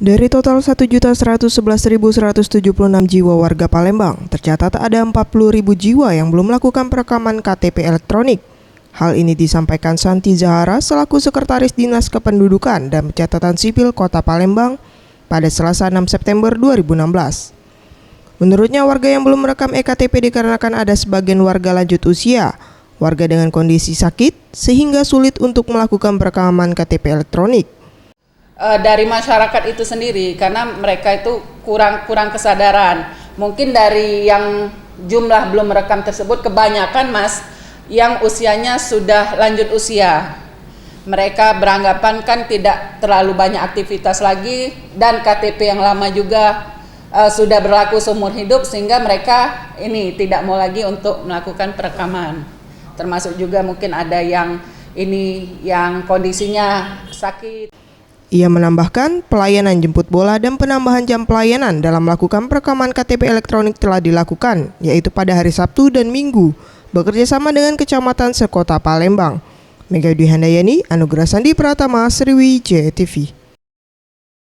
Dari total 1.111.176 jiwa warga Palembang, tercatat ada 40.000 jiwa yang belum melakukan perekaman KTP elektronik. Hal ini disampaikan Santi Zahara selaku Sekretaris Dinas Kependudukan dan Pencatatan Sipil Kota Palembang pada Selasa 6 September 2016. Menurutnya, warga yang belum merekam eKTP dikarenakan ada sebagian warga lanjut usia, warga dengan kondisi sakit, sehingga sulit untuk melakukan perekaman KTP elektronik. Dari masyarakat itu sendiri, karena mereka itu kurang kesadaran. Mungkin dari yang jumlah belum merekam tersebut kebanyakan yang usianya sudah lanjut usia. Mereka beranggapan kan tidak terlalu banyak aktivitas lagi dan KTP yang lama juga sudah berlaku seumur hidup, sehingga mereka ini tidak mau lagi untuk melakukan perekaman. Termasuk juga mungkin ada yang kondisinya sakit. Ia menambahkan, pelayanan jemput bola dan penambahan jam pelayanan dalam melakukan perekaman KTP elektronik telah dilakukan, yaitu pada hari Sabtu dan Minggu, bekerjasama dengan Kecamatan sekota Palembang. Megawati Handayani, Anugerah Sandi Pratama, Sriwijaya TV.